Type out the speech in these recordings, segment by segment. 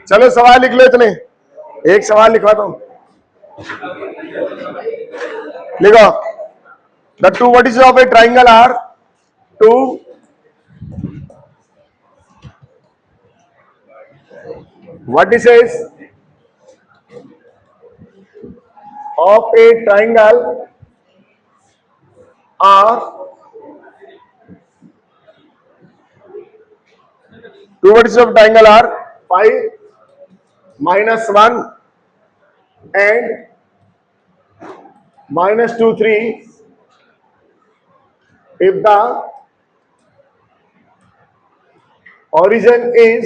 चलो सवाल लिख लो इतने, एक सवाल लिखवाता हूं, लिखो। The two vertices of a triangle are two, vertices of a triangle are, two vertices of triangle are 5 -1 and -2 3 if the origin is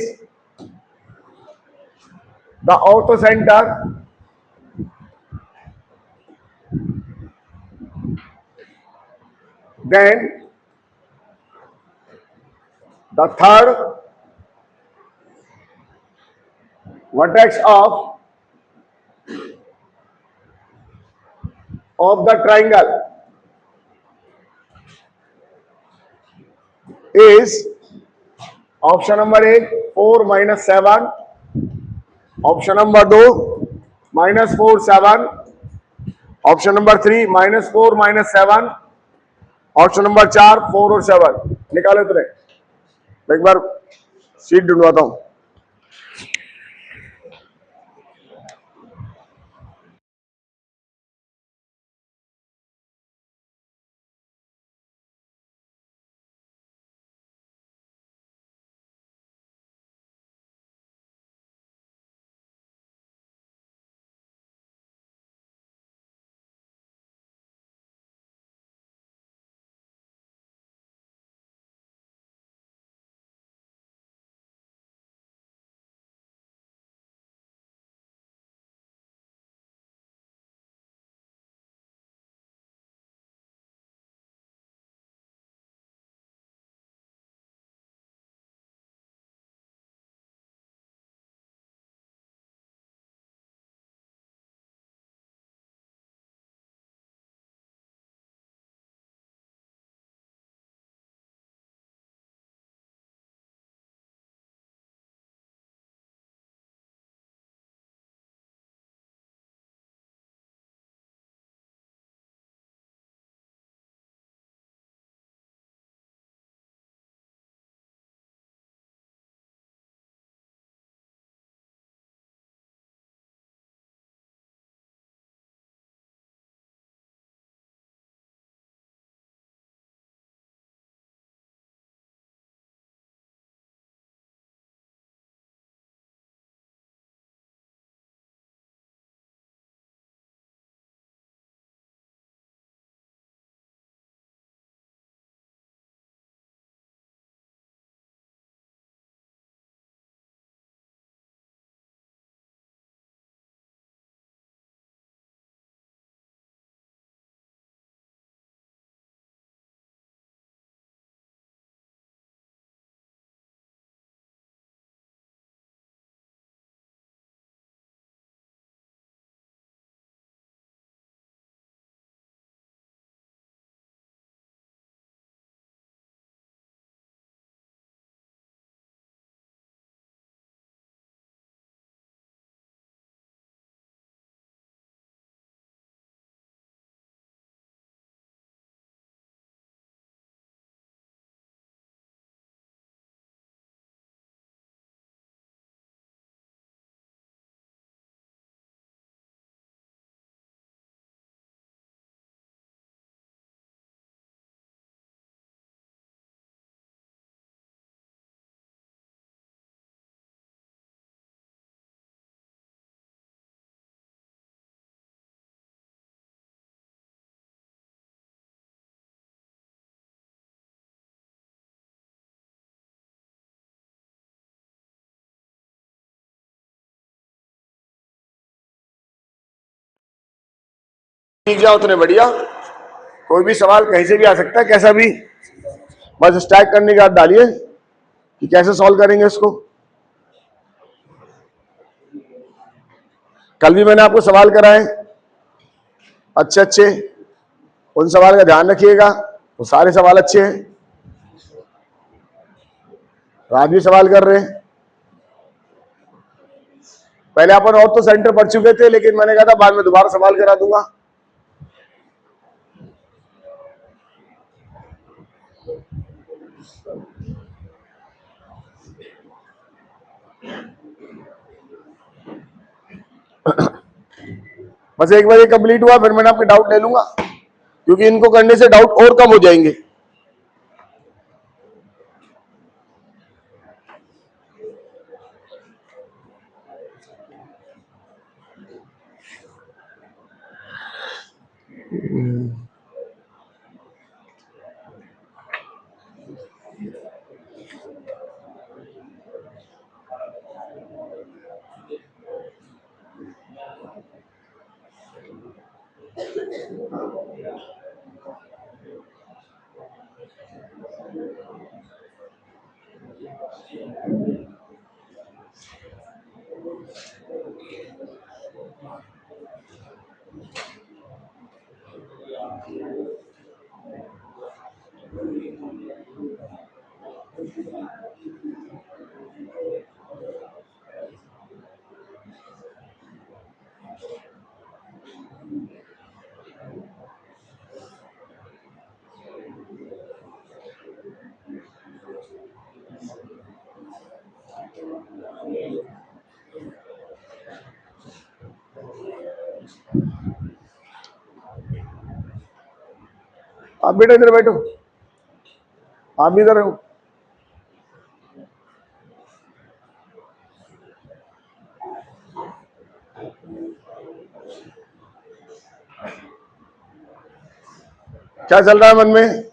the orthocenter then the third vertex of the triangle is option number 1 4 -7, option number 2 -4 7, option number 3 -4 -7, option number 4 4 और 7। निकाले तुमने, एक बार seat ढूंढवाता हूं। सीख जाओ उतने बढ़िया, कोई भी सवाल कहीं से भी आ सकता है, कैसा भी, बस स्टैक करने की बात डालिए कि कैसे सॉल्व करेंगे इसको। कल भी मैंने आपको सवाल कराए अच्छे अच्छे, उन सवाल का ध्यान रखिएगा, वो सारे सवाल अच्छे हैं। आज भी सवाल कर रहे हैं, पहले अपन और तो सेंटर पढ़ चुके थे, लेकिन मैंने कहा था बाद में दोबारा सवाल करा दूंगा। बस एक बार ये कंप्लीट हुआ फिर मैंने आपके डाउट ले लूंगा, क्योंकि इनको करने से डाउट और कम हो जाएंगे। आप बेटा इधर बैठो, आप भी इधर रहो। क्या चल रहा है मन में?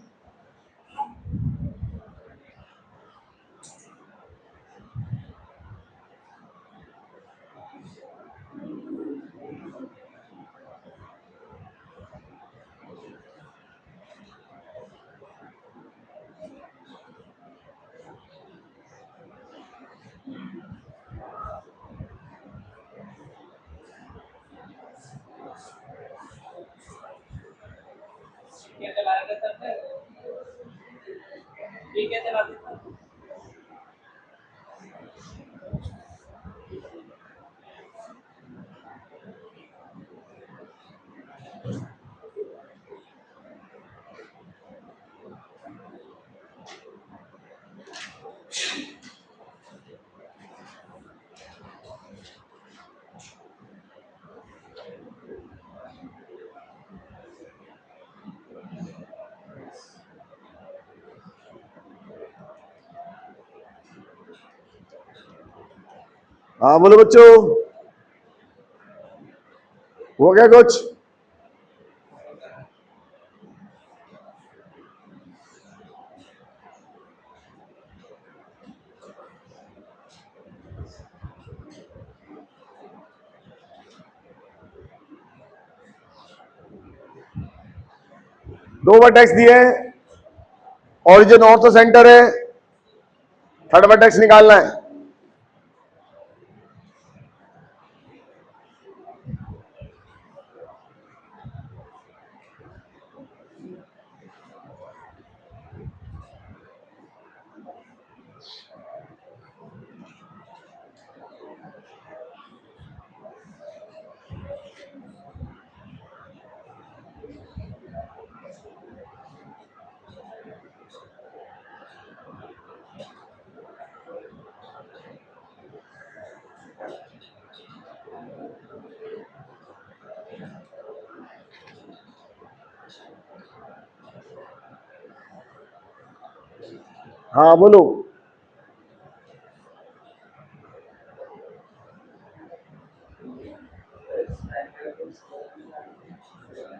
हाँ बोलो बच्चों, हो गया कुछ? दो वर्टेक्स दिए हैं, ओरिजिन ऑर्थो सेंटर है, थर्ड वर्टेक्स निकालना है। हाँ बोलो।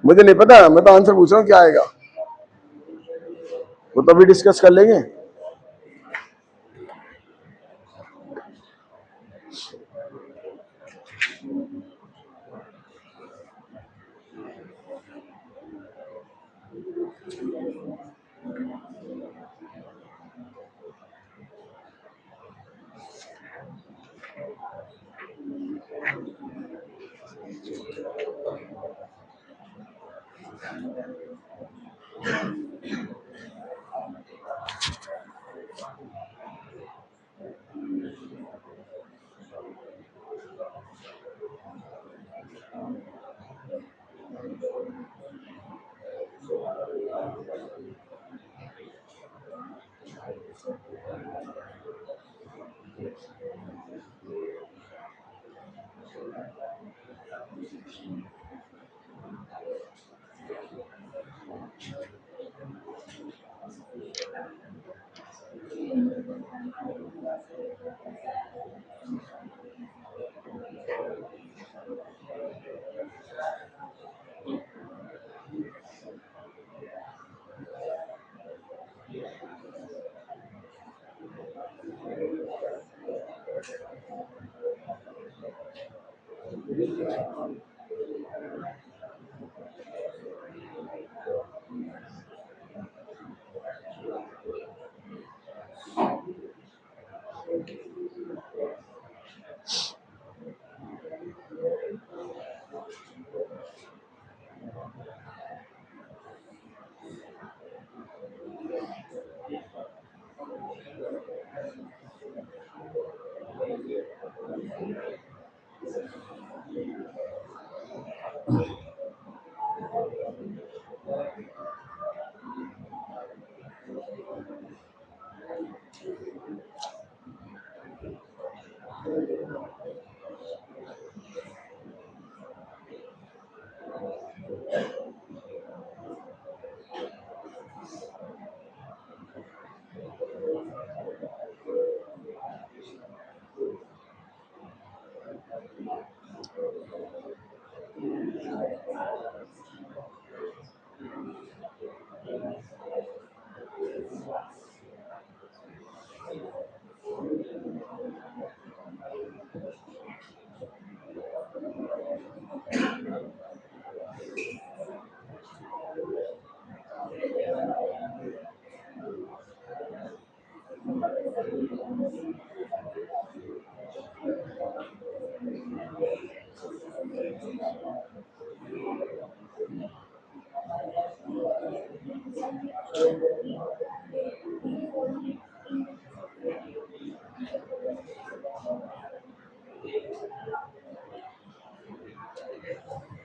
मुझे नहीं पता, मैं तो आंसर पूछ रहा हूँ क्या आएगा, वो तो अभी डिस्कस कर लेंगे।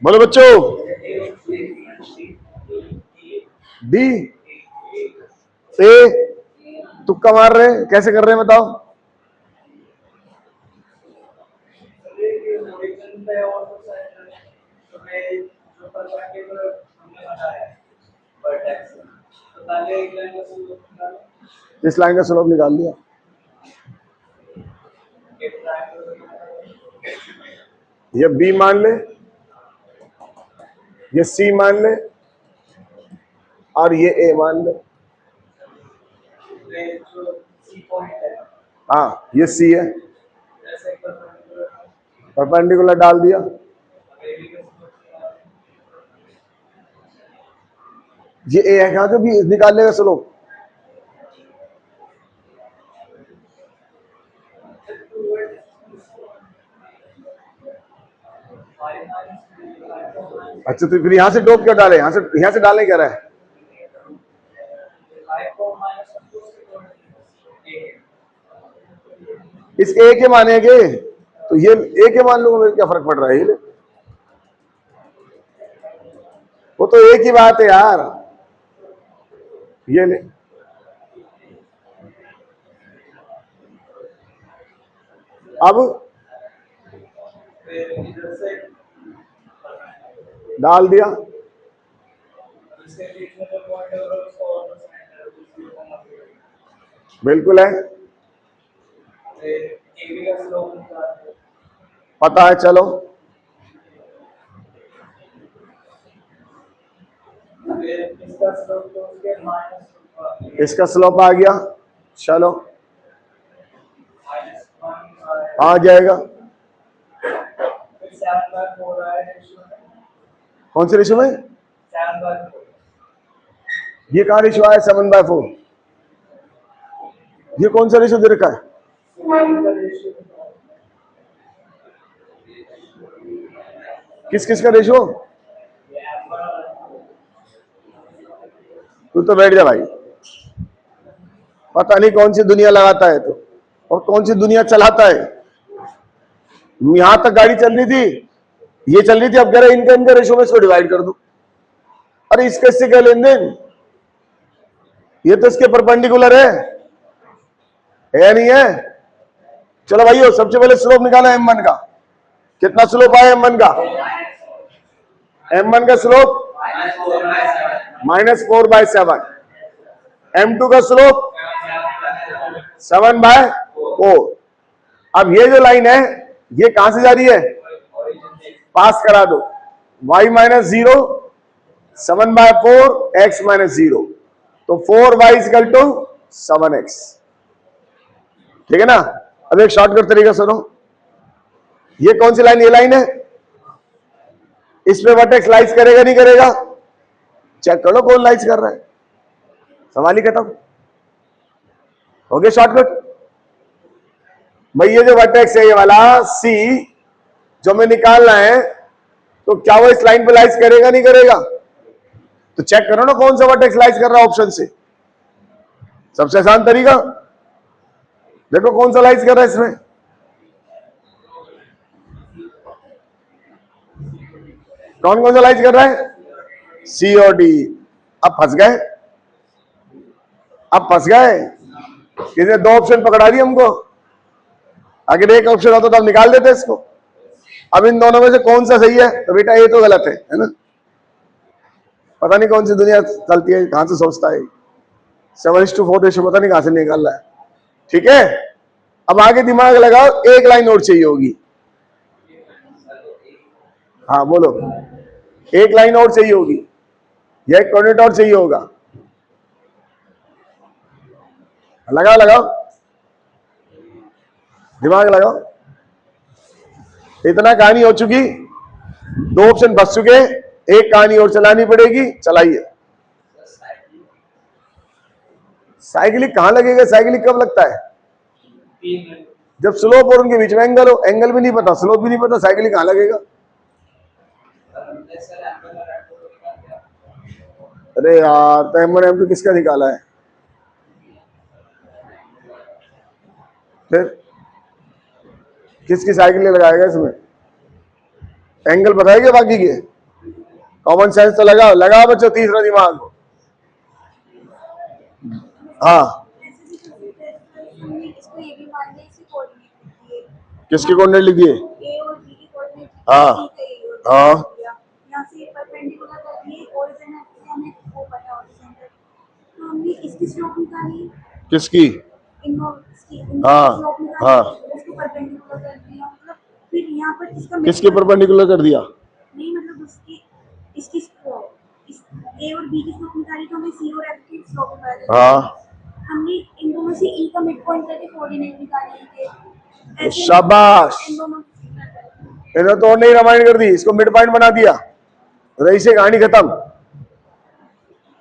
बोलो बच्चों, डी ए तुक्का मार रहे हैं, कैसे कर रहे हैं बताओ? इस लाइन का स्लोप निकाल लिया। ये बी मान ले, ये सी मान ले, और ये ए मान ले। हाँ, ये सी है, परपेंडिकुलर डाल दिया। ये ए है, कहां से भी निकाल लेगा स्लोप? अच्छा, तो फिर यहां से डोप क्यों डाले? यहां से डालने क्या रहा है? इस ए के मानेंगे तो ये ए के मान लूंगा, मेरे क्या फर्क पड़ रहा है? ये ले, वो तो एक ही बात है यार। ये ले, अब डाल दिया। बिल्कुल है, पता है। चलो इसका स्लोप आ गया, चलो आ जाएगा। कौन से रेशो में? ये कहां रेशो आया 7/4? ये कौन सा रेशो दे रखा है? किस किस का रेशो? तू तो बैठ जा भाई, पता नहीं कौन सी दुनिया लगाता है तो, और कौन सी दुनिया चलाता है। यहां तक गाड़ी चल रही थी, ये चल रही थी, अब कह रहे इनका रेशो में इसको डिवाइड कर दूं। अरे इसका इससे क्या लेन देन? ये तो इसके परपेंडिकुलर है नहीं है? चलो भाइयों, सबसे पहले स्लोप निकाला M1 का। कितना स्लोप आया M1 का? M1 का स्लोप -4/7, M2 का स्लोप 7/4। अब ये जो लाइन है ये कहां से जा रही है, पास करा दो, y -0 7/4 x -0, तो 4y = 7x। ठीक है ना। अब एक शॉर्टकट तरीका सुनो, ये कौन सी लाइन, ये लाइन है, इस पे वर्टेक्स लाइज करेगा नहीं करेगा, चेक करो कौन लाइज कर रहा है, सवाल ही खत्म हो गया। शॉर्टकट भाई, ये जो वर्टेक्स है ये वाला C जो हमें निकालना है, तो क्या वो इस लाइन पे लाइज करेगा नहीं करेगा, तो चेक करो ना कौन सा वर्टेक्स लाइज कर रहा है ऑप्शन से। सबसे आसान तरीका देखो कौन सा लाइज कर रहा है इसमें, कौन कौन सा लाइज कर रहा है, C और D। अब फंस गए, अब फंस गए, किसी दो ऑप्शन पकड़ा दिए हमको, अगर एक ऑप्शन होता तो हम निकाल देते इसको। अब इन दोनों में से कौन सा सही है, तो बेटा ये तो गलत है ना। पता नहीं कौन सी दुनिया चलती है, कहां से सोचता है 7:4 रेशो, पता नहीं कहां से निकाल रहा है। ठीक है, अब आगे दिमाग लगाओ, एक लाइन और चाहिए होगी। हाँ बोलो, एक लाइन और चाहिए होगी या एक कोऑर्डिनेट और चाहिए होगा, लगाओ लगाओ दिमाग लगाओ। इतना कहानी हो चुकी, दो ऑप्शन बच चुके, एक कहानी और चलानी पड़ेगी, चलाइए। साइकिलिक कहां लगेगा, साइकिलिक कब लगता है, जब स्लोप और उनके बीच में एंगल हो। एंगल भी नहीं पता, स्लोप भी नहीं पता, साइकिलिक कहां लगेगा। अरे यार, तो M1 M2 किसका निकाला है, फिर किसकी साइकिल लगाएगा इसमें, एंगल बताएगा बाकी के। कॉमन सेंस तो लगाओ, लगाओ बच्चों तीसरा दिमाग। हाँ, किसके कोऑर्डिनेट लिख दिए, हाँ हाँ, किसकी, हाँ हाँ, किसके परपेंडिकुलर कर दिया, नहीं मतलब इसकी ए और बी की स्लोप निकाली तो हमें सी और एफ की स्लोप निकाली। हाँ, हमने इन दोनों से ई का मिड पॉइंट करके कोऑर्डिनेट निकाले थे। शाबाश, इन्होंने तो और नहीं रामायण कर दी, इसको मिड पॉइंट बना दिया, रही से कहानी खत्म।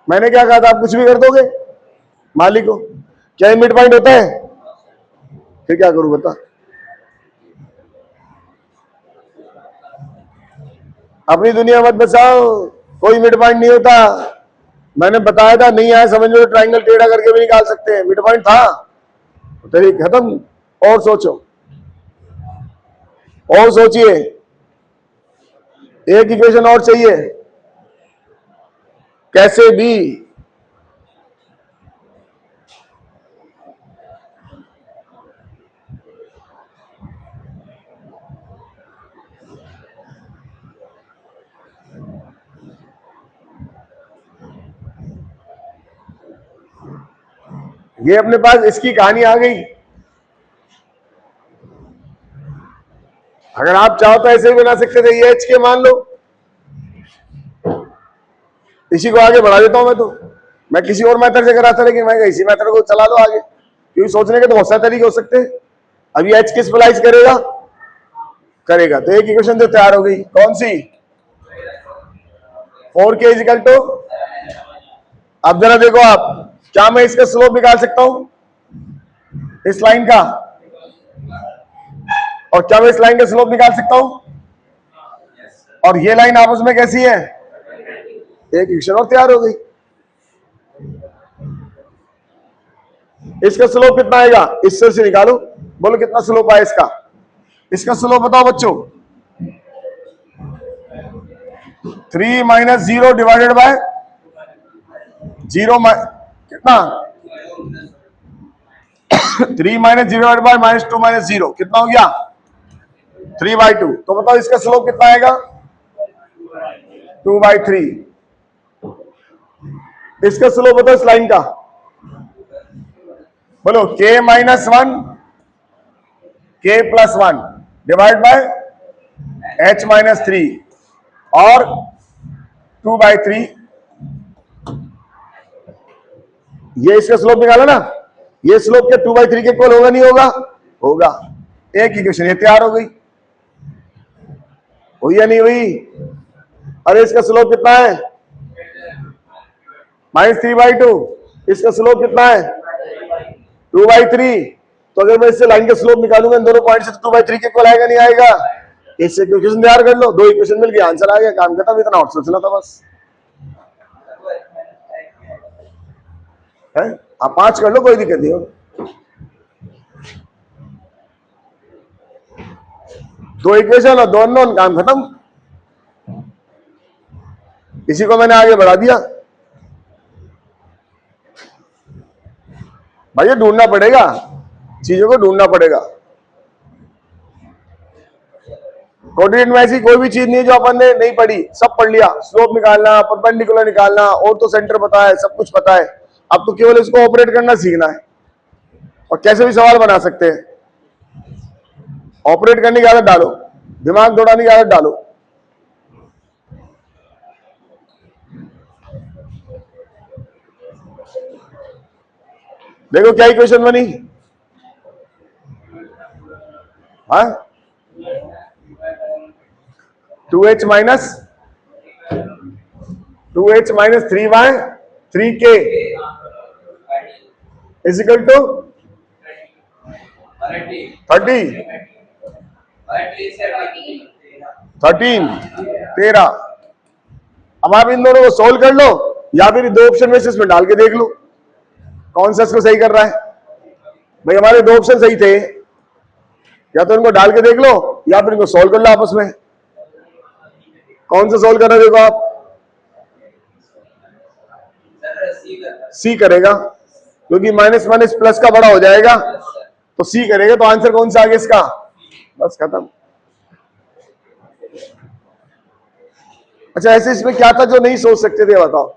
मैंने क्या कहा था, आप कुछ भी कर दोगे मालिक को, क्या ये मिड पॉइंट होता है, फिर क्या करूं बता। अपनी दुनिया मत बचाओ, कोई मिड पॉइंट नहीं होता। मैंने बताया था, नहीं आया समझ लो, ट्रायंगल टेढ़ा करके भी निकाल सकते हैं, मिड पॉइंट था, तेरी खत्म। और सोचो, और सोचिए, एक इक्वेशन और चाहिए, कैसे भी ये अपने पास इसकी कहानी आ गई। अगर आप चाहो तो ऐसे ही बना सकते थे, ये एच के मान लो, इसी को आगे बढ़ा देता हूं मैं। तो मैं किसी और मेथड से करा था, लेकिन मैं इसी मेथड को चला लो आगे, क्योंकि सोचने के तो बहुत सारे तरीके हो सकते हैं। अब ये एच किस पे लाइज करेगा, करेगा, तो एक इक्वेशन तो तैयार हो गई, कौन सी, 4k = टू। अब जरा देखो आप, क्या मैं इसका स्लोप निकाल सकता हूं इस लाइन का, और क्या मैं इस लाइन का स्लोप निकाल सकता हूं, और ये लाइन आपस में कैसी है, एक इक्वेशन और तैयार हो गई। इसका स्लोप कितना आएगा, इससे से निकालो, बोलो कितना स्लोप आया इसका, इसका स्लोप बताओ बच्चों, 3 - 0 डिवाइडेड बाय 0 कितना 3 - 0 डिवाइडेड बाय -2 - 0 कितना हो गया, 3/2। तो बताओ इसका स्लोप कितना आएगा, 2/3। इसका स्लोप बताओ इस लाइन का, बोलो k -1 k +1 divide by h -3 और 2/3। ये इसका स्लोप निकाला ना, ये स्लोप के 2/3 के इक्वल होगा नहीं होगा? होगा। एक इक्वेशन ये तैयार हो गई, हुई या नहीं हुई? अरे इसका स्लोप कितना है? -3/2। इसका स्लोप कितना है? 2/3। तो अगर मैं इससे लाइन का स्लोप निकालूंगा इन दोनों पॉइंट से, तो 2/3 के इक्वल आएगा नहीं आएगा? इससे इक्वेशन तैयार कर लो, 2 इक्वेशन मिल गया, आंसर आ गया, काम खत्म। इतना और सोचना था बस है। आप 5 कर लो, कोई दिक्कत नहीं होगी। 2 इक्वेशन और 2 अननोन, काम खत्म। इसी को मैंने आगे बढ़ा दिया। भाई ये ढूंढना पड़ेगा, चीजों को ढूंढना पड़ेगा। कोऑर्डिनेट में ऐसी कोई भी चीज नहीं जो अपन ने नहीं पढ़ी, सब पढ़ लिया। स्लोप निकालना, परपेंडिकुलर निकालना, और तो सेंटर पता है, सब कुछ पता है। अब तो केवल इसको ऑपरेट करना सीखना है और कैसे भी सवाल बना सकते हैं। ऑपरेट करने की आदत डालो, दिमाग दौड़ाने की आदत डालो। देखो क्या इक्वेशन बनी, हाँ 2h minus 3y 3k is equal to 13 13। अब आप इन दोनों को सोल्व कर लो, या फिर 2 ऑप्शन में से इसमें डाल के देख लो कौन सा इसको सही कर रहा है। भाई हमारे 2 ऑप्शन सही थे, या तो इनको डाल के देख लो या फिर इनको सोल्व कर लो आपस में। कौन सा सोल्व करना, देखो आप सी करेगा, क्योंकि माइनस माइनस प्लस का बड़ा हो जाएगा, तो सी करेगा। तो आंसर कौन सा आ गया इसका? बस खत्म। अच्छा ऐसे इसमें क्या था जो नहीं सोच सकते थे, बताओ?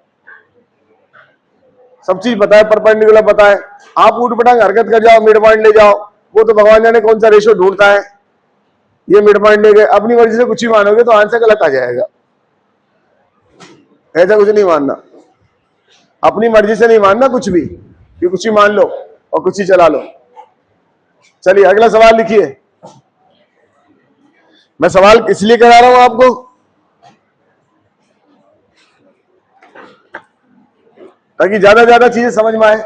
सब चीज पता है, परपेंडिकुलर पता है, आप ऊट पटांग हरकत कर जाओ, मिड पॉइंट ले जाओ, वो तो भगवान जाने कौन सा रेशो ढूंढता है। ये मिड पॉइंट ले गए, अपनी मर्जी से कुछ ही मानोगे तो आंसर गलत आ जाएगा। ऐसा कुछ नहीं मानना, अपनी मर्जी से नहीं मानना कुछ भी, कि कुछ ही मान लो और कुछ ही चला लो। चलिए अगला सवाल लिखिए। मैं सवाल इसलिए करा रहा हूं आपको, ताकि ज्यादा ज्यादा चीजें समझ में आए।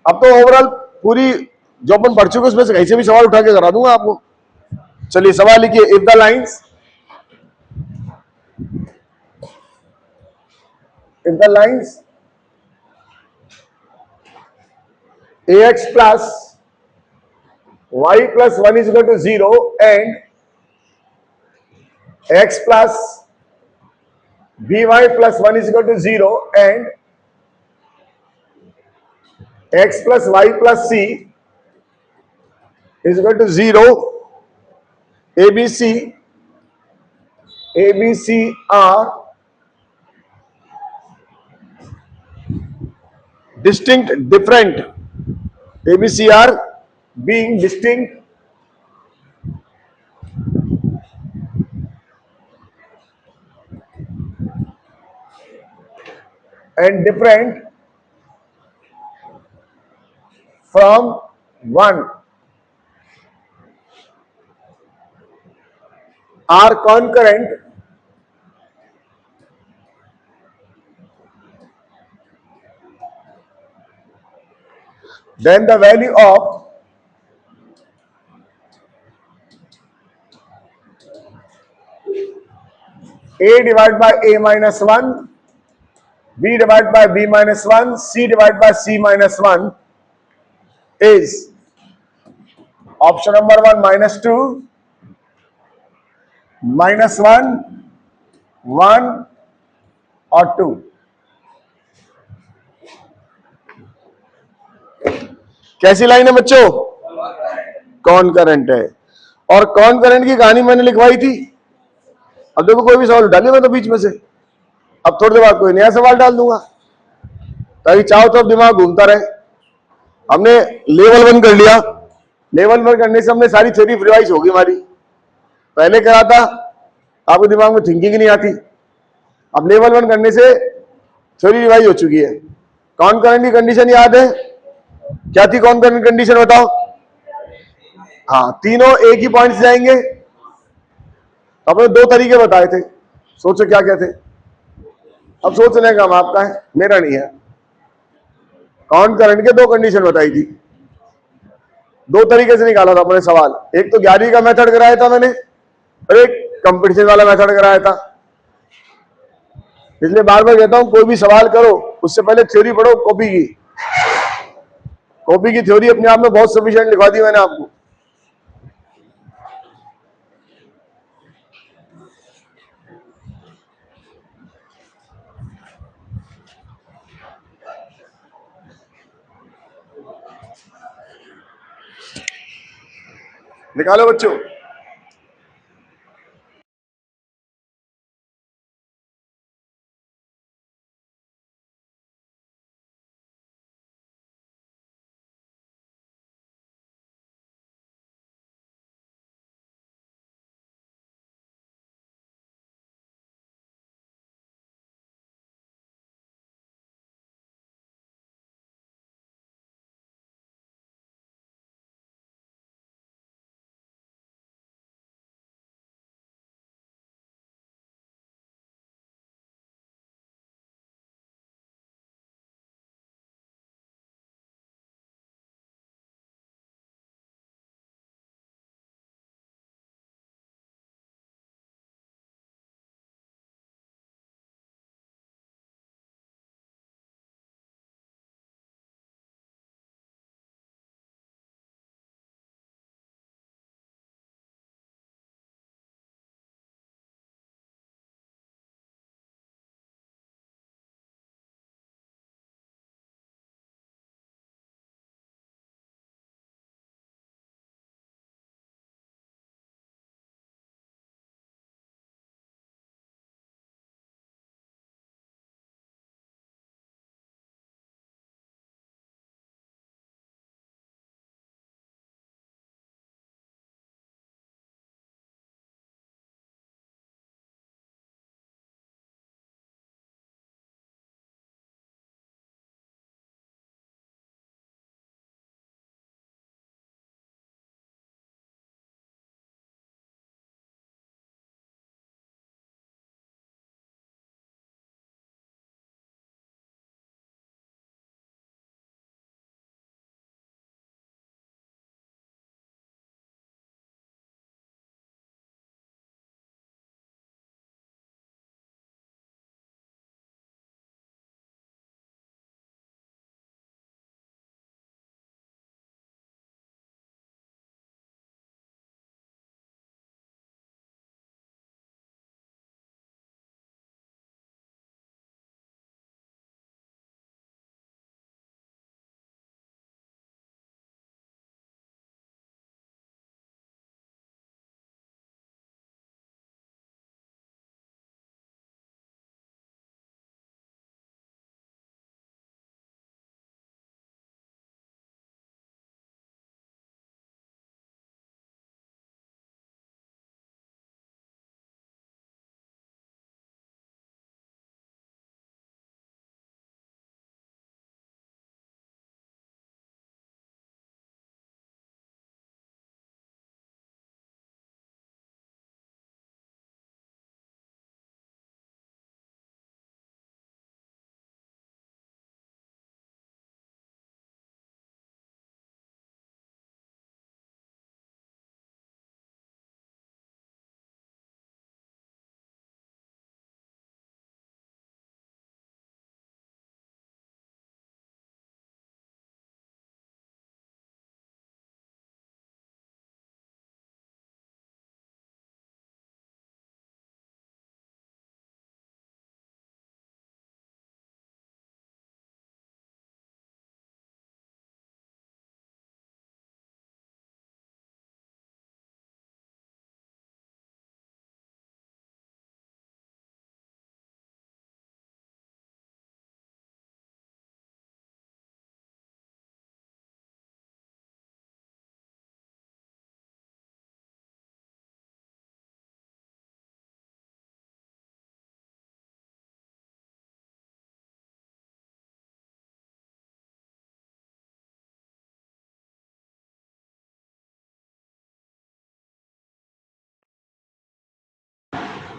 अब तो ओवरऑल पूरी जो अपन पढ़ चुके उसमें से कहीं से भी सवाल उठा के करा दूंगा आपको। चलिए सवाल लिखिए। If the lines ax plus y plus 1 is equal to 0 and x plus by plus 1 is equal to 0 and x plus y plus c is equal to 0, ABC are different. ABC are being distinct and different from 1 are concurrent then the value of a divided by a minus 1, b divided by b minus 1, c divided by c minus 1 is option number 1 -2, -1, 1 और 2। कैसी line है बच्चों? कॉनकरेंट है। और कॉनकरेंट की कहानी मैंने लिखवाई थी। अब देखो कोई भी सवाल उठा लिया मैं तो बीच में से, अब थोड़ी देर बाद कोई नया सवाल डाल दूंगा ताकि चारों तरफ दिमाग घूमता रहे। हमने लेवल 1 कर लिया, लेवल 1 करने से हमने सारी थ्योरी रिवाइज होगी हमारी। पहले करा था आपके दिमाग में थिंकिंग नहीं आती, अब लेवल 1 करने से थ्योरी रिवाइज हो चुकी है। कौन करंट की कंडीशन याद है? क्या थी कौन करंट कंडीशन बताओ? हाँ, तीनों एक ही पॉइंट से जाएंगे। आपने दो तरीके बताए थे, सोचो क्या क्या थे। अब सोचने का काम आपका है, मेरा नहीं है। कौन करंट के दो कंडीशन बताई थी, दो तरीके से निकाला था अपने सवाल। एक तो 11वीं का मेथड कराया था मैंने और एक कंपटीशन वाला मेथड कराया था। इसलिए बार बार कहता हूं कोई भी सवाल करो उससे पहले थ्योरी पढ़ो कॉपी की। कॉपी की थ्योरी अपने आप में बहुत सफिशिएंट लिखवा दी मैंने आपको। निकालो बच्चों।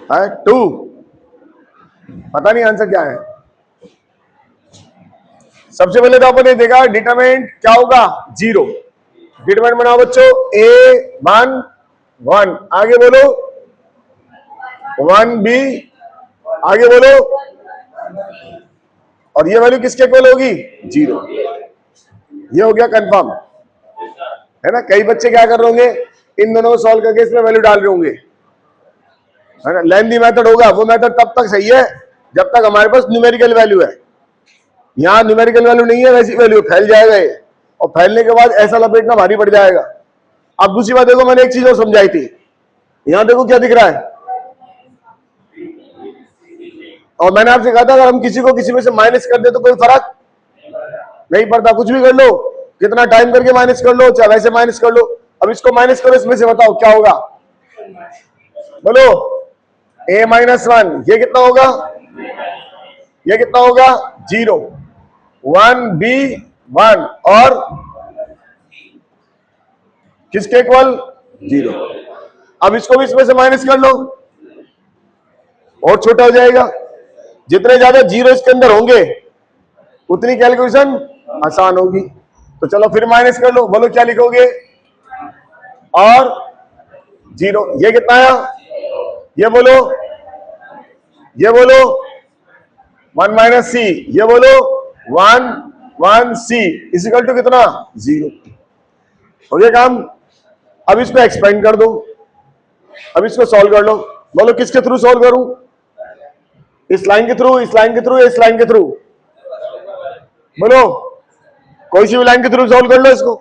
है 2। पता नहीं आंसर क्या है। सबसे पहले तो अपन ने देखा डिटरमिनेंट क्या होगा 0। डिटरमिनेंट बनाओ बच्चों A1 आगे बोलो 1B आगे बोलो, और ये वैल्यू किसके इक्वल होगी 0। ये हो गया कंफर्म है ना। कई बच्चे क्या कर रहे होंगे, इन दोनों को सॉल्व करके इसमें वैल्यू डाल रहे होंगे, है ना। लेंथी मेथड होगा, वो मेथड तब तक सही है जब तक हमारे पास न्यूमेरिकल वैल्यू है। यहां न्यूमेरिकल वैल्यू नहीं है, वैसी वैल्यू फैल जाएगा ये, और फैलने के बाद ऐसा लपेटना भारी पड़ जाएगा। अब दूसरी बात देखो, मैंने एक चीज और समझाई थी, यहां देखो क्या दिख रहा है, और मैंने आपसे कहा था अगर हम किसी को किसी में से माइनस कर दे तो कोई फर्क नहीं पड़ता, कुछ भी कर लो, कितना टाइम करके माइनस कर लो, चाहे वैसे माइनस कर लो। अब इसको माइनस करो, इसमें से बताओ क्या होगा, बोलो A-1 ये कितना होगा, ये कितना होगा 0, 1B1 और किसके इक्वल 0। अब इसको भी इसमें से माइनस कर लो और छोटा हो जाएगा। जितने ज्यादा जीरो इसके अंदर होंगे उतनी कैलकुलेशन आसान होगी। तो चलो फिर माइनस कर लो, बोलो क्या लिखोगे, और 0 ये कितना आया, ये बोलो 1 माइनस C, ये बोलो 1 C इजिकल टू कितना 0। हो गया काम। अब इसको एक्सपेंड कर दो, अब इसको सॉल्व कर लो, बोलो किसके थ्रू सॉल्व करूं, इस लाइन के थ्रू, इस लाइन के थ्रू, इस लाइन के थ्रू, बोलो कोई सी भी लाइन के थ्रू सॉल्व कर लो इसको।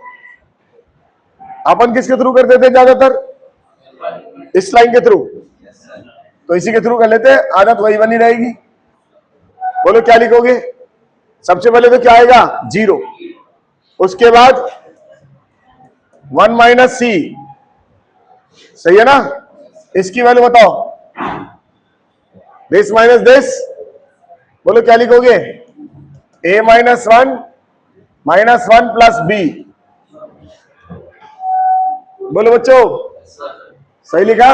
अपन किसके थ्रू करते थे ज्यादातर, इस लाइन के थ्रू, तो इसी के थ्रू कर लेते हैं, आदत वही बनी रहेगी। बोलो क्या लिखोगे, सबसे पहले तो क्या आएगा 0, उसके बाद 1 माइनस C, सही है ना। इसकी वैल्यू बताओ, दिस माइनस दिस, बोलो क्या लिखोगे A-1 -1 प्लस B, बोलो बच्चों सही लिखा।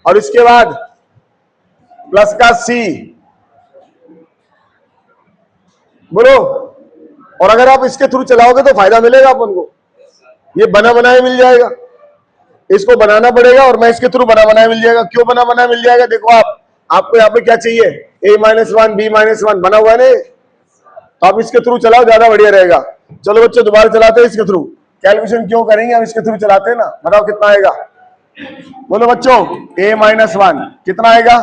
और इसके बाद प्लस का C, बोलो। और अगर आप इसके थ्रू चलाओगे तो फायदा मिलेगा अपन को, ये बना बनाया मिल जाएगा, इसको बनाना पड़ेगा और मैं इसके थ्रू बना बनाया मिल जाएगा। क्यों बना बनाया मिल जाएगा, देखो आपको यहाँ पे क्या चाहिए, A-1 B-1 बना हुआ है ना, तो आप इसके थ्रू चलाओ, ज्यादा बढ़िया रहेगा। चलो बच्चों दोबारा चलाते हैं इसके थ्रू, कैलकुलेशन क्यों करेंगे, हम इसके थ्रू चलाते हैं ना। बताओ कितना आएगा, बोलो बच्चों A-1 कितना आएगा,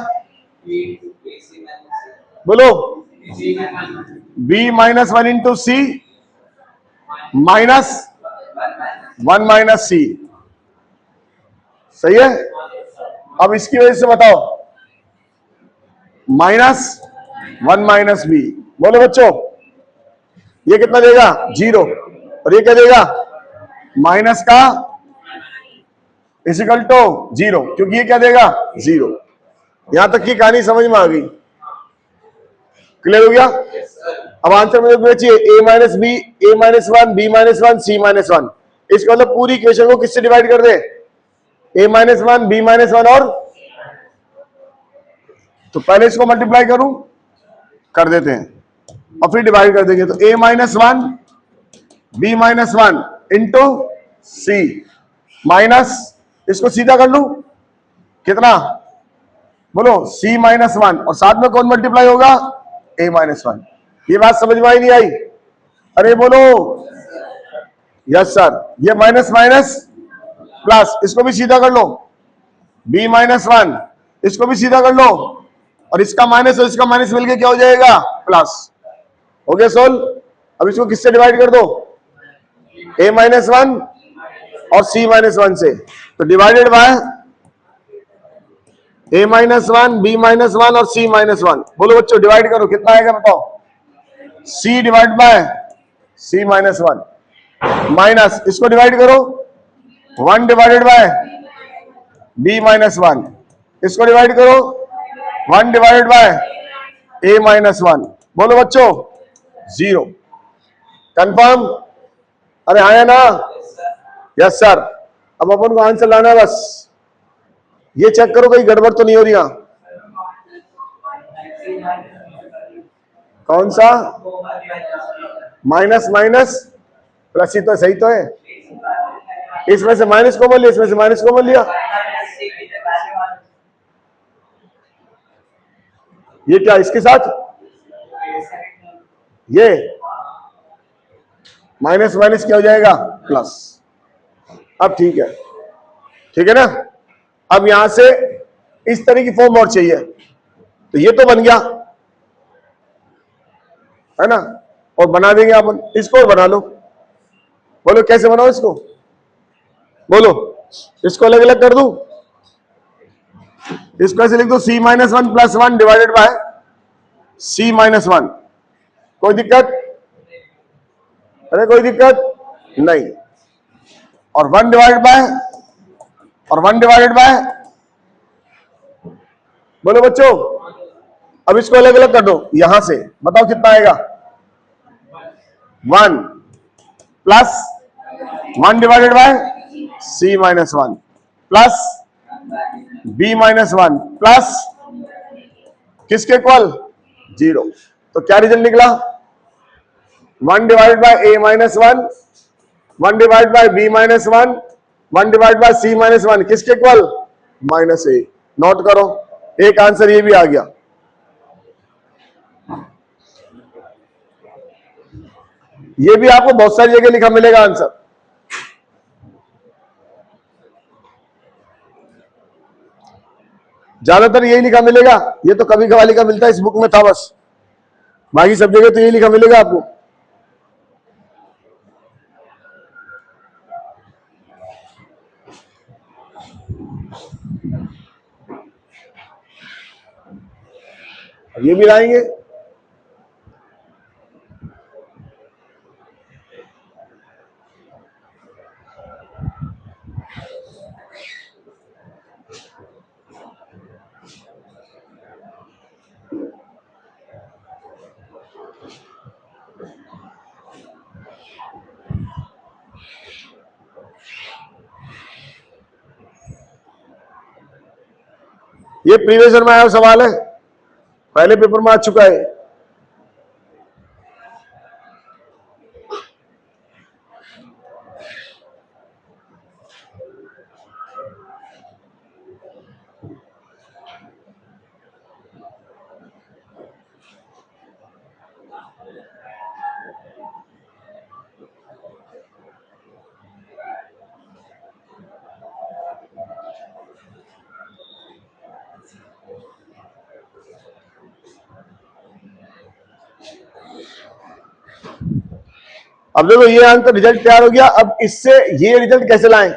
बोलो B-1 into C -1 minus C, सही है। अब इसकी वजह से बताओ -1 माइनस B, बोलो बच्चों ये कितना देगा 0, और ये क्या देगा माइनस का इजिकल टू 0, क्योंकि ये क्या देगा 0। यहां तक की कहानी समझ में आ गई, क्लियर हो गया। अब आंसर में बचिए A-1 B-1 B-1 C-1, इसका मतलब पूरी इक्वेशन को किससे डिवाइड कर दे, A-1 B-1 और, तो पहले इसको मल्टीप्लाई करूं, कर देते हैं और फिर डिवाइड कर देंगे। तो A-1 B-1 into C minus, इसको सीधा कर लूं कितना, बोलो C-1 और साथ में कौन मल्टीप्लाई होगा A-1। ये बात समझ में आई नहीं आई, अरे बोलो यस सर। ये माइनस माइनस प्लस, इसको भी सीधा कर लो B-1, इसको भी सीधा कर लो, और इसका माइनस और इसका माइनस मिलके क्या हो जाएगा प्लस, हो गया सोल्व। अब इसको किससे डिवाइड कर दो, A-1 और C-1 से, तो डिवाइडेड बाय A-1 B-1 और C-1, बोलो बच्चों डिवाइड करो कितना आएगा बताओ, C divide by C-1 minus, इसको डिवाइड करो 1 डिवाइडेड बाय B-1, इसको डिवाइड करो 1 डिवाइडेड बाय A-1, बोलो बच्चों 0, कंफर्म, अरे हाँ या ना, यस सर। अब अपन को आंसर लाना है, बस ये चेक करो कहीं गड़बड़ तो नहीं हो रही। कौन सा? माइनस माइनस प्लस ही तो सही तो है। इसमें से माइनस कॉमन लिया, इसमें से माइनस कॉमन लिया। ये क्या इसके साथ? ये माइनस माइनस क्या हो जाएगा? प्लस। अब ठीक है, ठीक है ना। अब यहां से इस तरह की फॉर्म और चाहिए, तो ये तो बन गया है ना, और बना देंगे अपन इसको, और बना लो। बोलो कैसे बनाओ इसको, बोलो। इसको अलग अलग कर दूं, इसको ऐसे लिख दो C minus one plus one divided by C minus one. कोई दिक्कत? अरे कोई दिक्कत नहीं। और वन डिवाइडेड बाय, और वन डिवाइडेड बाय, बोलो बच्चों। अब इसको अलग अलग कर दो, यहां से बताओ कितना आएगा? One plus one divided by C minus one plus B minus one plus किसके इक्वल? जीरो। तो क्या रिजल्ट निकला? One divided by A minus one, one divide by B minus one, one divide by C minus one, किसके equal? Minus A. Note करो, एक answer ये भी आ गया। ये भी आपको बहुत सारी जगह लिखा मिलेगा आंसर। ज्यादातर यही लिखा मिलेगा, ये तो कभी कभार लिखा मिलता है, इस बुक में था बस, बाकी सब जगह तो यही लिखा मिलेगा आपको। ये भी लाएंगे। ये प्रीवियस ईयर में आया सवाल है, पहले पेपर में आ चुका है। अब देखो ये आंसर रिजल्ट तैयार हो गया। अब इससे ये रिजल्ट कैसे लाएं?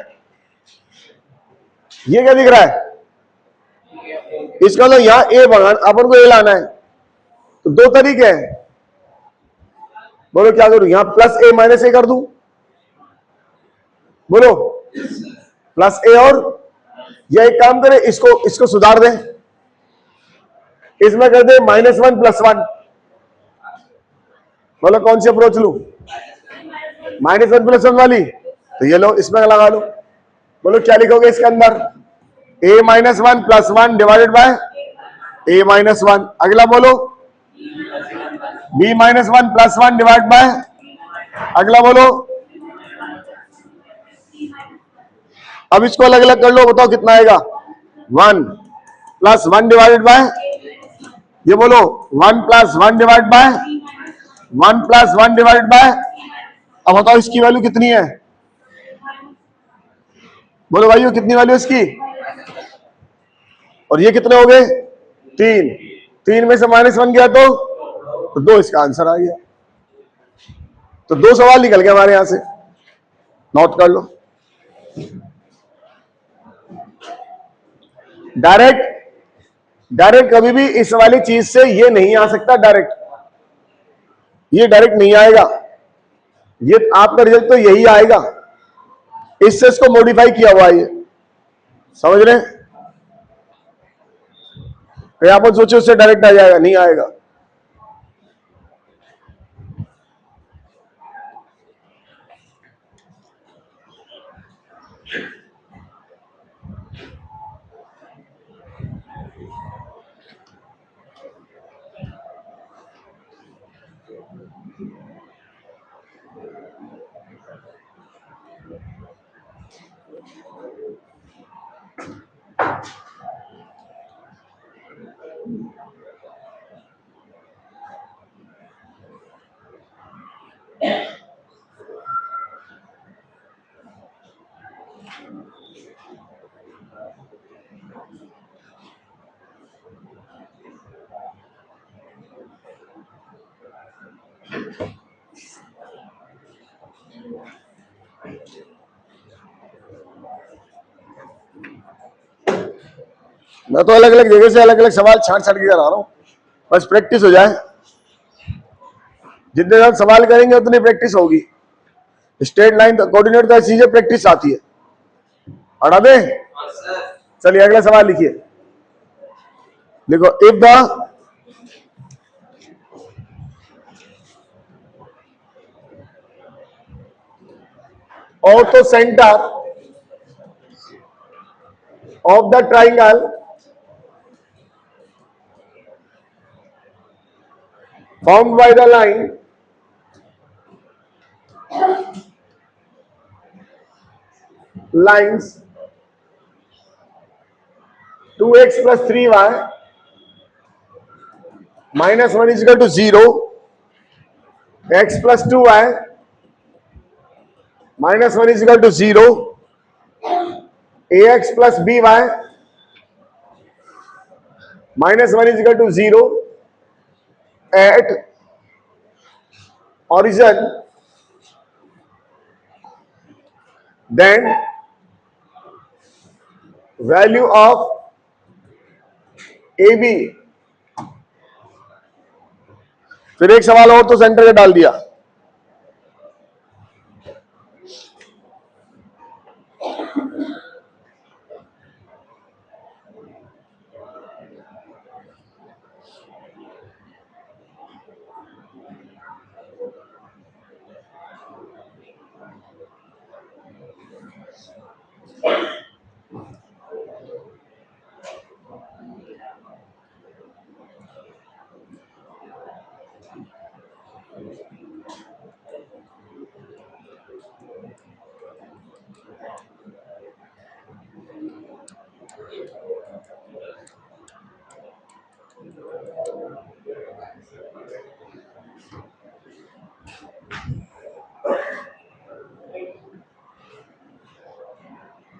ये क्या दिख रहा है? इसका तो यहां ए बगान, अपन को ए लाना है, तो दो तरीके हैं। बोलो क्या करूं? यहां प्लस ए माइनस ए कर दूं, बोलो प्लस ए, और या एक काम करें, इसको इसको सुधार दें, इसमें कर दे माइनस वन प्लस वन। बोलो कौन सी अप्रोच लूं? माइनस वन प्लस वन वाली, तो ये लो इसमें लगा लो। बोलो क्या लिखोगे इसके अंदर? A minus one plus one divided by A minus one. अगला बोलो B minus one plus one divide by, अगला बोलो। अब इसको अलग अलग कर लो, बताओ कितना आएगा? One plus one divided bye, ये बोलो one plus one divide by one plus one divided bye. अब बताओ इसकी वैल्यू कितनी है? बोलो भाइयों कितनी वैल्यू इसकी? और ये कितने हो गए? तीन। तीन में से माइनस वन गया तो दो, इसका आंसर आ गया। तो दो सवाल निकल गए हमारे यहां से, नोट कर लो। डायरेक्ट डायरेक्ट कभी भी इस वाली चीज से ये नहीं आ सकता डायरेक्ट, ये डायरेक्ट नहीं आएगा। ये आपका रिजल्ट तो यही आएगा, इससे इसको मॉडिफाई किया हुआ है, ये समझ रहे हैं? आप सोचो उससे डायरेक्ट आ जाएगा, नहीं आएगा। मैं तो अलग अलग जगह से अलग अलग सवाल छांट छांट के करा रहा हूं, बस प्रैक्टिस हो जाए। जितने ज्यादा सवाल करेंगे उतनी प्रैक्टिस होगी। स्ट्रेट लाइन कोऑर्डिनेट तो चीजें प्रैक्टिस आती है। हटा दे। चलिए अगला सवाल लिखिए। लिखो, if the ortho centre of the triangle formed by the line lines 2x plus 3y minus 1 is equal to 0, x plus 2y minus 1 is equal to 0, ax plus by minus 1 is equal to 0 at origin, then value of AB। फिर एक सवाल और तो centre का डाल दिया।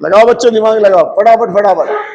लगाओ बच्चों, दिमाग लगाओ, फटाफट फटाफट।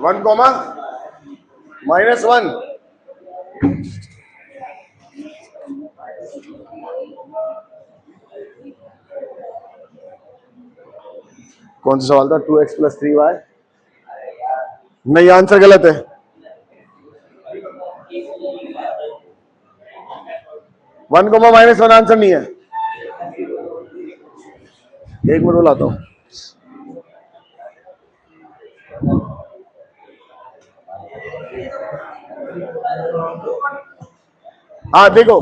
1 कॉमा -1। कौन सा सवाल था? 2x + 3y। नहीं, आंसर गलत है। 1 कॉमा -1 आंसर नहीं है। एक मिनट बुलाता हूं। हाँ देखो,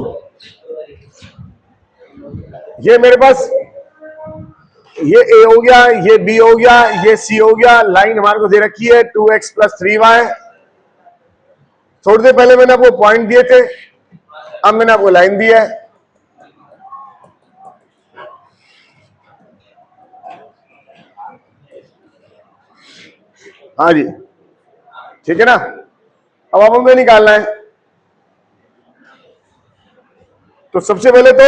ये मेरे पास ये A हो गया, ये B हो गया, ये C हो गया। लाइन हमारे को दे रखी है 2x + 3y। थोड़ी देर पहले मैंने आपको पॉइंट दिए थे, अब मैंने आपको लाइन दी है। हाँ जी, ठीक है ना। अब आप हमको निकालना है, तो सबसे पहले तो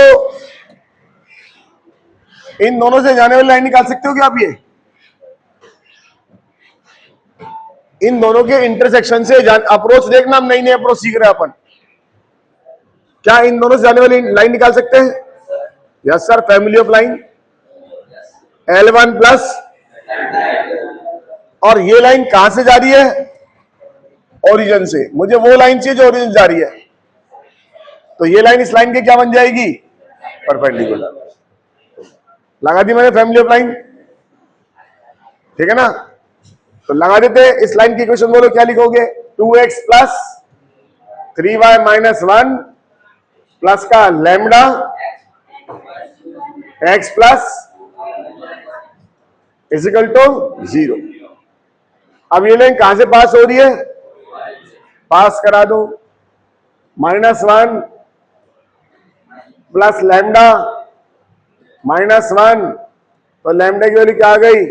इन दोनों से जाने वाली लाइन निकाल सकते हो क्या आप? ये इन दोनों के इंटरसेक्शन से अप्रोच देखना, हम नई नई अप्रोच सीख रहे हैं अपन। क्या इन दोनों से जाने वाली लाइन निकाल सकते हैं? Yes sir, family of line L1 plus, और ये लाइन कहां से जा रही है? ओरिजिन से। मुझे वो लाइन चाहिए जो ओरिजिन जा रही है, तो ये लाइन इस लाइन के क्या बन जाएगी? परपेंडिकुलर। लगा दी मैंने फैमिली ऑफ लाइन, ठीक है ना। तो लगा देते हैं। इस लाइन की इक्वेशन बोलो, क्या लिखोगे? 2x + 3y - 1 प्लस का lambda x plus is equal to 0। अब ये लाइन कहां से पास हो रही है? पास करा दो। -1 प्लस लैम्डा -1, तो लैम्डा की वैल्यू क्या आ गई?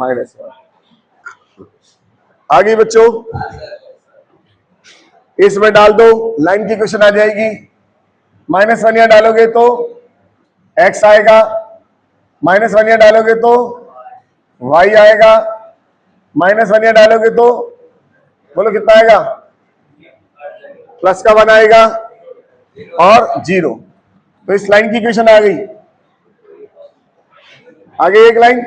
-1 आ गई बच्चों। इसमें डाल दो, लाइन की इक्वेशन आ जाएगी। -1 यहां डालोगे तो x आएगा, -1 यहां डालोगे तो y आएगा, -1 यहां डालोगे तो बोलो कितना आएगा? प्लस का 1 आएगा और 0। तो इस लाइन की इक्वेशन आ गई। आगे एक लाइन।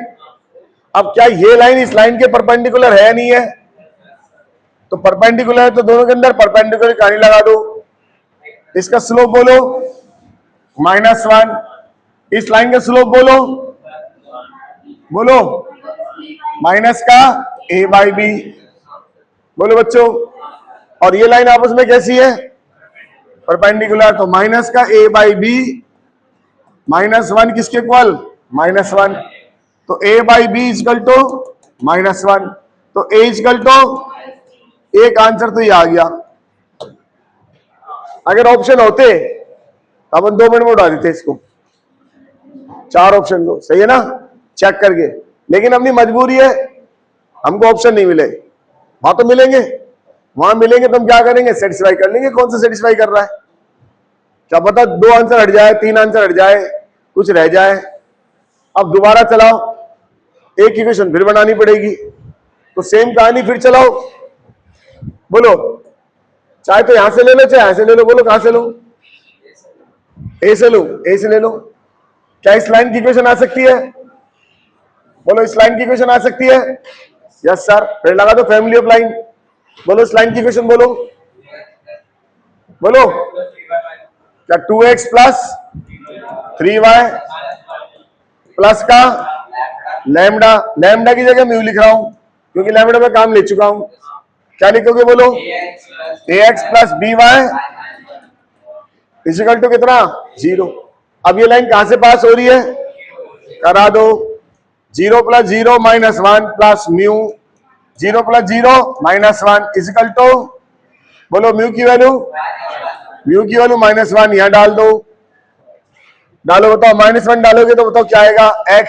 अब क्या ये लाइन इस लाइन के परपेंडिकुलर है नहीं है? तो परपेंडिकुलर है, तो दोनों के अंदर परपेंडिकुलर कहानी लगा दो। इसका स्लोप बोलो -1, इस लाइन का स्लोप बोलो माइनस का a/b। बोलो बच्चों, और ये लाइन आपस में कैसी है? परपेंडिकुलर। तो माइनस का a/b -1 किसके इक्वल? -1। तो a/b इक्वल टू -1। तो a इक्वल टू, एक आंसर तो ये आ गया। अगर ऑप्शन होते तो अपन 2 मिनट में उठा देते इसको। 4 ऑप्शन दो, सही है ना, चेक करके। लेकिन अपनी मजबूरी है, हमको ऑप्शन नहीं मिले। वहां तो मिलेंगे, वहां मिलेंगे तो हम क्या करेंगे? सेटिस्फाई कर लेंगे। कौन सा सेटिस्फाई कर रहा है? क्या पता 2 आंसर हट जाए, 3 आंसर हट जाए, कुछ रह जाए। अब दोबारा चलाओ, एक इक्वेशन फिर बनानी पड़ेगी। तो सेम कहानी फिर चलाओ। बोलो, चाहे तो यहां से ले लो, चाहे यहां से ले लो। बोलो कहां से लो? ए से लो, ए से ले लो। क्या इस लाइन की इक्वेशन आ सकती है? बोलो, इस लाइन की इक्वेशन आ सकती है? Yes sir. फिर लगा दो फैमिली ऑफ लाइन। बोलो इस लाइन की इक्वेशन बोलो। बोलो, क्या 2x + 3y प्लस का लैम्डा, लैम्डा की जगह म्यू लिख रहा हूं क्योंकि लैम्डा में काम ले चुका हूं। क्या लिखोगे? बोलो ax + by इक्वल टू कितना? 0। अब ये लाइन कहां से पास हो रही है? करा दो। 0 + 0 - 1 प्लस म्यू, 0 + 0 - 1 इक्वल टू, बोलो म्यू की वैल्यू -1 यहां डाल दो। डालो, बताओ -1 डालोगे तो बताओ क्या आएगा? x।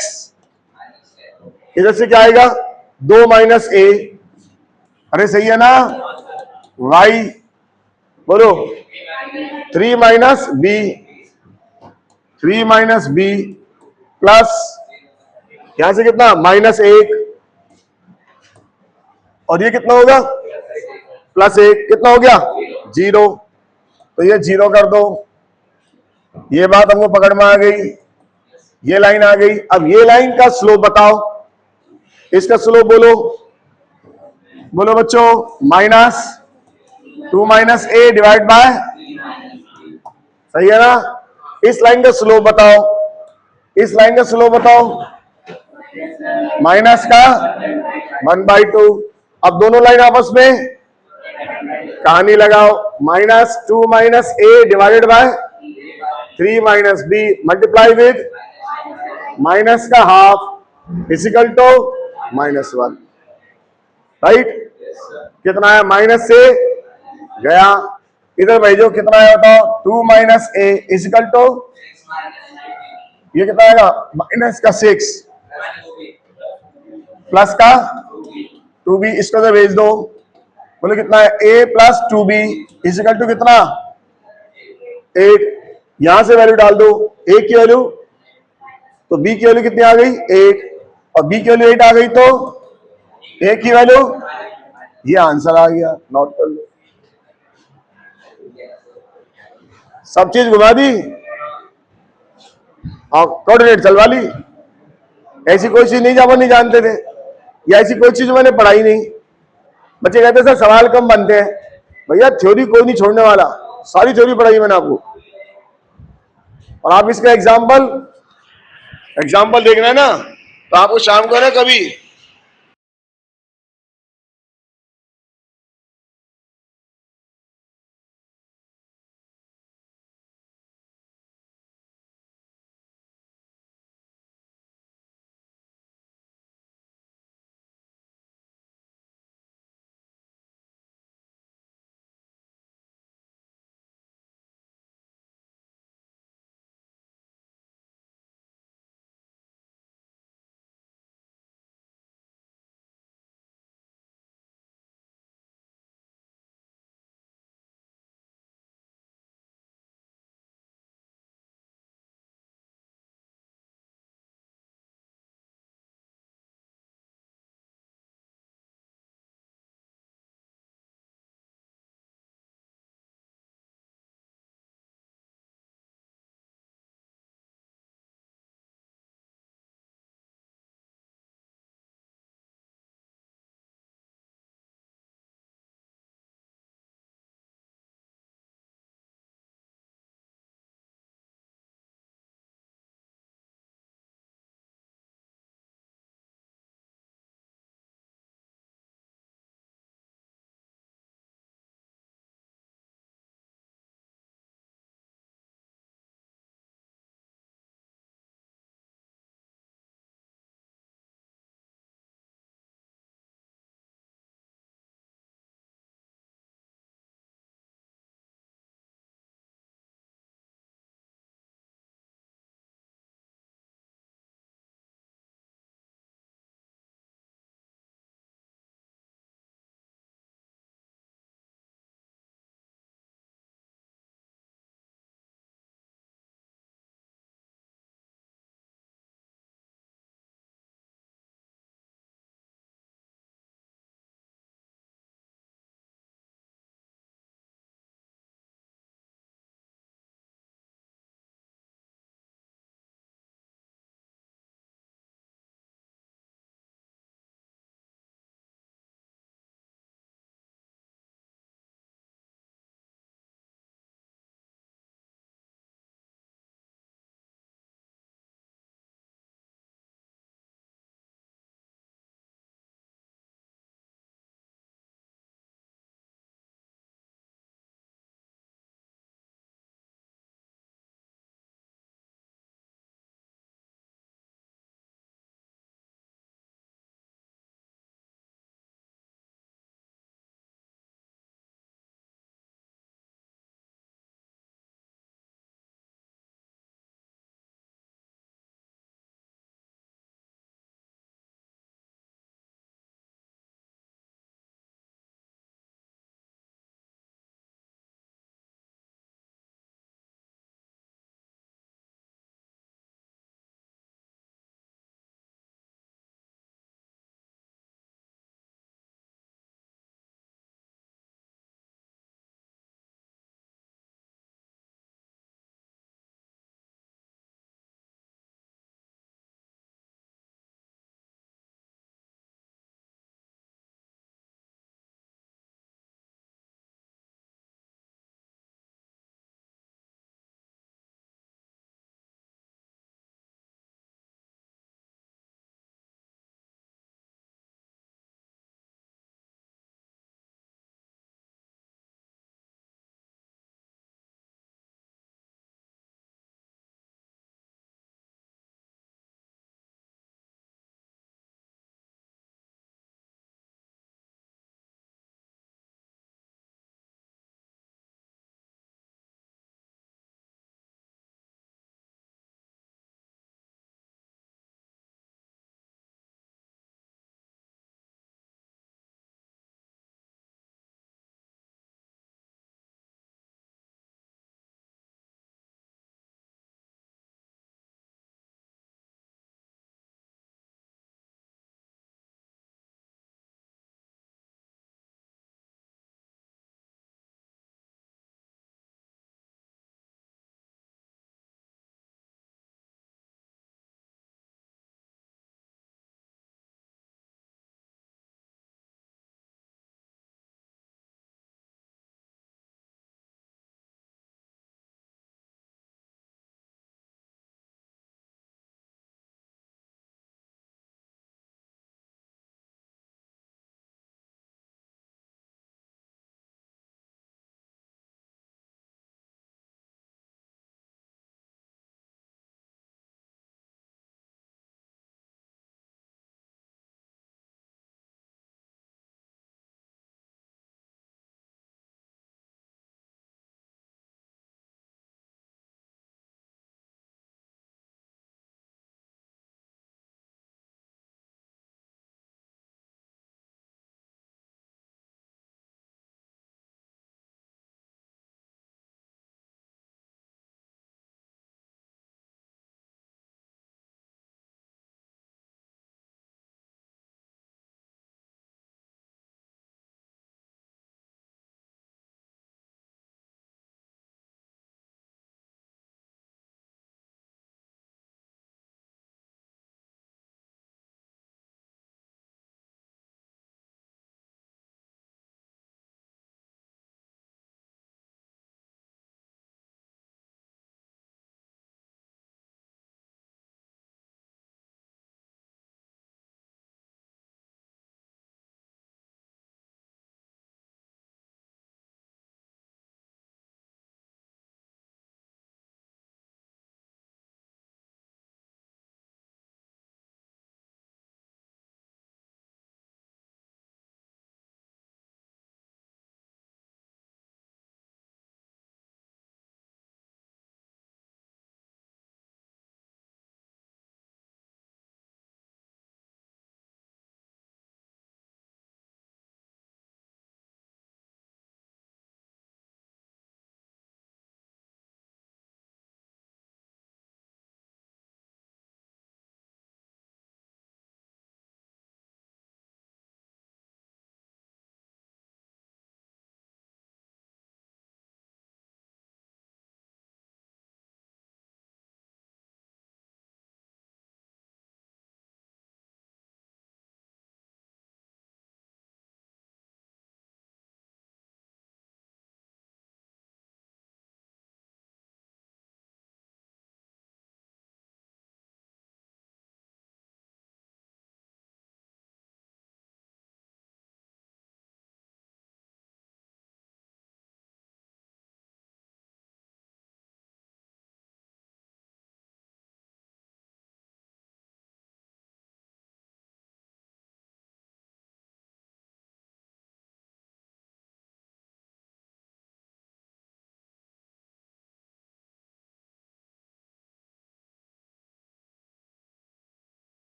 इधर से क्या आएगा? 2 - a। अरे सही है ना? y। बोलो 3 - b, 3 - b प्लस यहां से कितना? -1, और ये कितना होगा +1, कितना हो गया 0, तो ये 0 कर दो। ये बात हमको पकड़ में आ गई, ये लाइन आ गई। अब ये लाइन का स्लोप बताओ, इसका स्लोप बोलो, बोलो बच्चों, -2 - a डिवाइड बाय, सही है ना। इस लाइन का स्लोप बताओ, इस लाइन का स्लोप बताओ, माइनस का 1/2। अब दोनों लाइन आपस में कहानी लगाओ, -2 - a divided by 3 - b multiply with minus का हाफ इजिकल टू -1, राइट। कितना है, माइनस से गया, इधर भेजो कितना है बताओ, 2 - a इजिकल टू, ये कितना आएगा -6 प्लस का 2b, इसको तो भेज दो, बोले कितना है a + 2b इजिकल टू कितना 8। यहां से वैल्यू डाल दो, a की वैल्यू, तो b की वैल्यू कितनी आ गई 8, और b की वैल्यू 8 आ गई, तो a की वैल्यू, ये आंसर आ गया। नोट कर लो, सब चीज घुमा दी और कोऑर्डिनेट चलवा ली। ऐसी कोई चीज नहीं जो अपन नहीं जानते थे, या ऐसी कोई चीज मैंने पढ़ाई नहीं। बच्चे कहते सर सवाल कम बनते हैं, भैया थ्योरी कोई नहीं छोड़ने वाला, सारी थ्योरी पढ़ाई मैंने आपको। और आप इसका एग्जाम्पल देखना है ना, तो आपको शाम को ना कभी